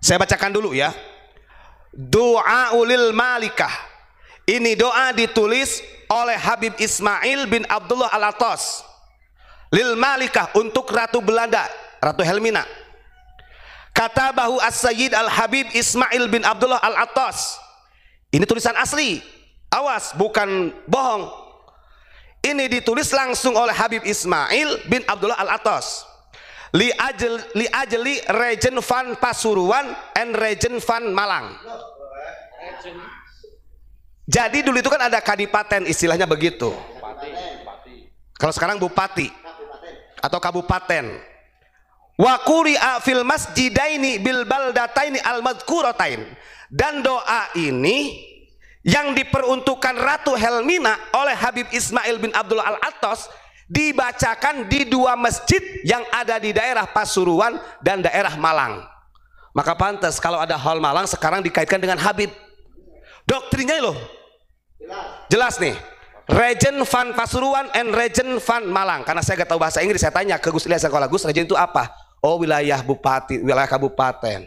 Saya bacakan dulu ya. Doa ulil malikah. Ini doa ditulis oleh Habib Ismail bin Abdullah Al-Atas. Lil malikah, untuk Ratu Belanda, Ratu Helmina. Katabahu As-Sayyid Al-Habib Ismail bin Abdullah Al-Atas. Ini tulisan asli. Awas, bukan bohong. Ini ditulis langsung oleh Habib Ismail bin Abdullah Al-Atas. Li ajli Regen van Pasuruan and Regen van Malang. Jadi dulu itu kan ada kadipaten, istilahnya begitu. Kalau sekarang bupati atau kabupaten. Wa quri'a fil masjidaini bil baldataini al madhkuratain. Dan doa ini yang diperuntukkan Ratu Helmina oleh Habib Ismail bin Abdullah Al-Atas dibacakan di dua masjid yang ada di daerah Pasuruan dan daerah Malang. Maka pantas kalau ada hal Malang sekarang dikaitkan dengan Habib. Doktrinnya loh jelas nih, Regen van Pasuruan and Regen van Malang. Karena saya gak tahu bahasa Inggris, saya tanya ke Gus Ilyas, kalau Gus, Regen itu apa? Oh, wilayah bupati, wilayah kabupaten,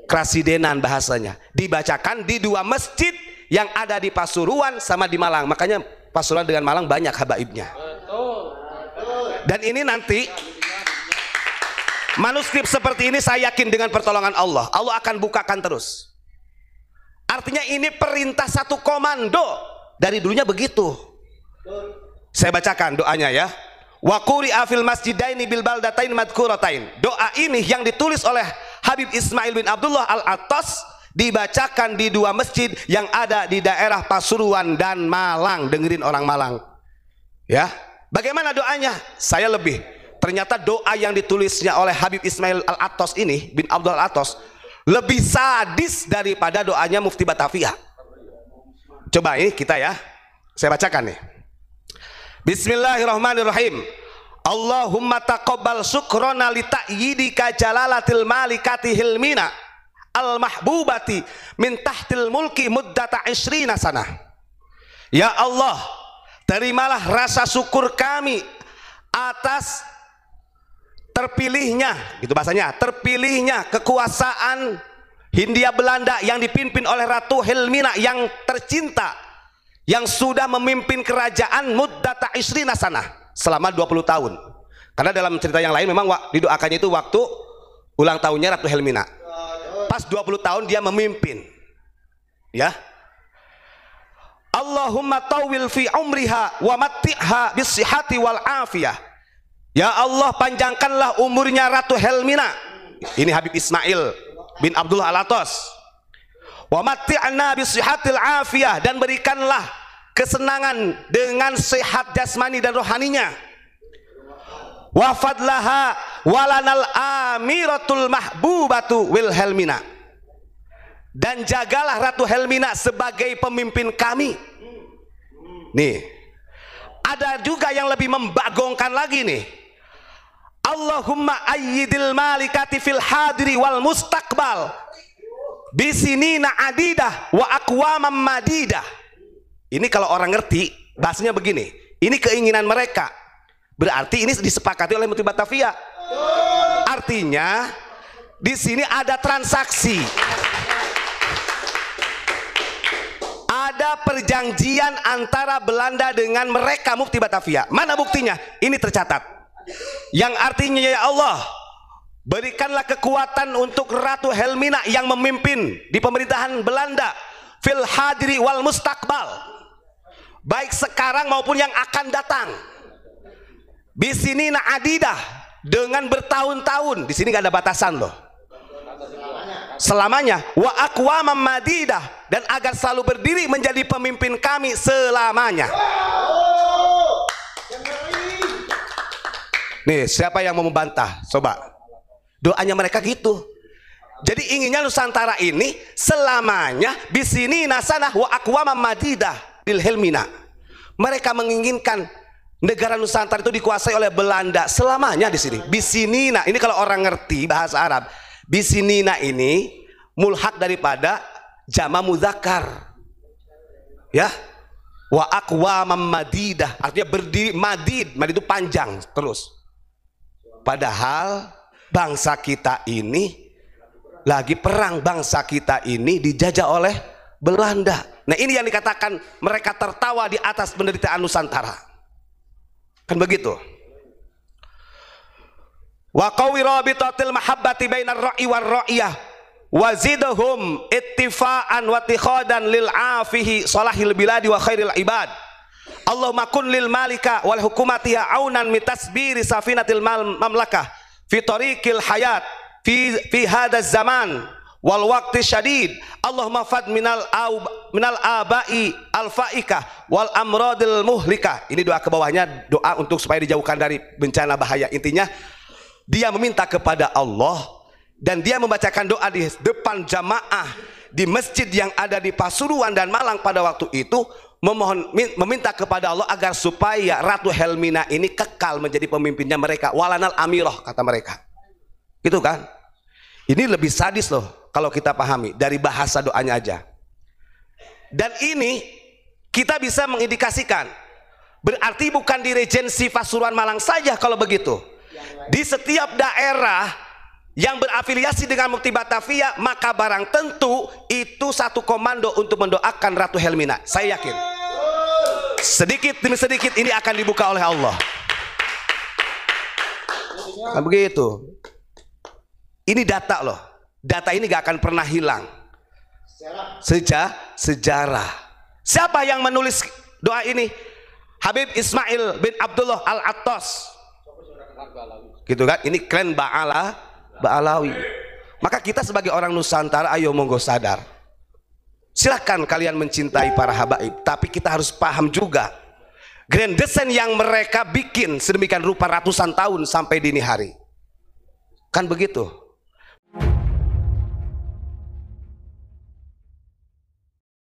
krasidenan bahasanya. Dibacakan di dua masjid yang ada di Pasuruan sama di Malang. Makanya Pasuruan dengan Malang banyak habaibnya. Dan ini nanti manuskrip seperti ini saya yakin dengan pertolongan Allah akan bukakan terus. Artinya ini perintah satu komando, dari dulunya begitu. Saya bacakan doanya ya. Wa quri'a fil masjidaini bil baldatain madhkuratain. Doa ini yang ditulis oleh Habib Ismail bin Abdullah Al-Atas dibacakan di dua masjid yang ada di daerah Pasuruan dan Malang. Dengerin orang Malang ya. Bagaimana doanya? Saya lebih, ternyata doa yang ditulisnya oleh Habib Ismail Al-Atas ini bin Abdullah Al-Atas lebih sadis daripada doanya Mufti Batavia. Coba ini kita ya, saya bacakan nih. Bismillahirrahmanirrahim. Allahumma taqabbal syukrona li ta'yidika jalalatil malikati hilmina al mahbubati min tahtil mulki muddata 20 sanah. Ya Allah, terimalah rasa syukur kami atas terpilihnya, gitu bahasanya, terpilihnya kekuasaan Hindia Belanda yang dipimpin oleh Ratu Helmina yang tercinta, yang sudah memimpin kerajaan muddata 20 sanah, selama 20 tahun. Karena dalam cerita yang lain memang didoakannya itu waktu ulang tahunnya Ratu Helmina. Pas 20 tahun dia memimpin. Ya. Allahumma tawil fi umriha wa matti'ha bisihati wal afiyah. Ya Allah, panjangkanlah umurnya Ratu Helmina. Ini Habib Ismail bin Abdullah Al-Atas. Wa matti'na bisihatil afiyah, dan berikanlah kesenangan dengan sehat jasmani dan rohaninya. Wa fadlaha walanal amiratul mahbubatu Wilhelmina, dan jagalah Ratu Helmina sebagai pemimpin kami. Nih, ada juga yang lebih membagongkan lagi nih. Allahumma ayyidil malikati fil hadiri wal mustaqbal bisinina adidah wa aqwamam madidah. Ini kalau orang ngerti bahasanya begini, ini keinginan mereka, berarti ini disepakati oleh Mufti Batavia. Artinya di sini ada transaksi, ada perjanjian antara Belanda dengan mereka, Mufti Batavia. Mana buktinya? Ini tercatat. Yang artinya, ya Allah, berikanlah kekuatan untuk Ratu Helmina yang memimpin di pemerintahan Belanda fil hadiri wal mustaqbal, baik sekarang maupun yang akan datang. Bisinina adidah, dengan bertahun-tahun. Di sini gak ada batasan loh, selamanya. Wa aqwamam madidah, dan agar selalu berdiri menjadi pemimpin kami selamanya. Nih, siapa yang mau membantah? Coba. Doanya mereka gitu. Jadi inginnya Nusantara ini selamanya bisini nasanah wa aqwamam madidah bil Helmina. Mereka menginginkan negara Nusantara itu dikuasai oleh Belanda selamanya di sini. Bisinina, ini kalau orang ngerti bahasa Arab, bisinina ini mulhak daripada jama mudzakkar. Ya. Wa aqwamam madidah, artinya berdiri, madid itu panjang terus. Padahal bangsa kita ini Lagi perang, bangsa kita ini dijajah oleh Belanda. Nah ini yang dikatakan mereka tertawa di atas penderitaan Nusantara. Kan begitu. Wa qawi rabitatil mahabbati bainar ra'i war ra'iyah wazidhum ittifa'an wa tikhadan lil afihi salahil biladi wa khairil ibad. Allahumma kun lil malika wal hukumatiha aunan mitasbiri safinatil mamlakah fi tariqil hayat fi hadha zaman wal waqti syadid. Allahumma fad minal abai al faikah wal amradil muhlikah. Ini doa ke bawahnya, doa untuk supaya dijauhkan dari bencana bahaya. Intinya dia meminta kepada Allah dan dia membacakan doa di depan jamaah di masjid yang ada di Pasuruan dan Malang pada waktu itu, meminta kepada Allah agar supaya Ratu Helmina ini kekal menjadi pemimpinnya mereka, walanal amiroh kata mereka. Gitu kan? Ini lebih sadis loh kalau kita pahami dari bahasa doanya aja. Dan ini kita bisa mengindikasikan, berarti bukan di Regensi Pasuruan Malang saja kalau begitu. Di setiap daerah yang berafiliasi dengan Mufti Batavia, maka barang tentu itu satu komando untuk mendoakan Ratu Helmina. Saya yakin sedikit demi sedikit ini akan dibuka oleh Allah. Nah, begitu. Ini data loh. Data ini gak akan pernah hilang. Sejarah. Siapa yang menulis doa ini? Habib Ismail bin Abdullah Al-Attas. Gitu kan? Ini klan Ba'alawi. Maka kita sebagai orang Nusantara, ayo monggo sadar. Silahkan kalian mencintai para habaib, tapi kita harus paham juga grand design yang mereka bikin sedemikian rupa ratusan tahun sampai dini hari. Kan begitu.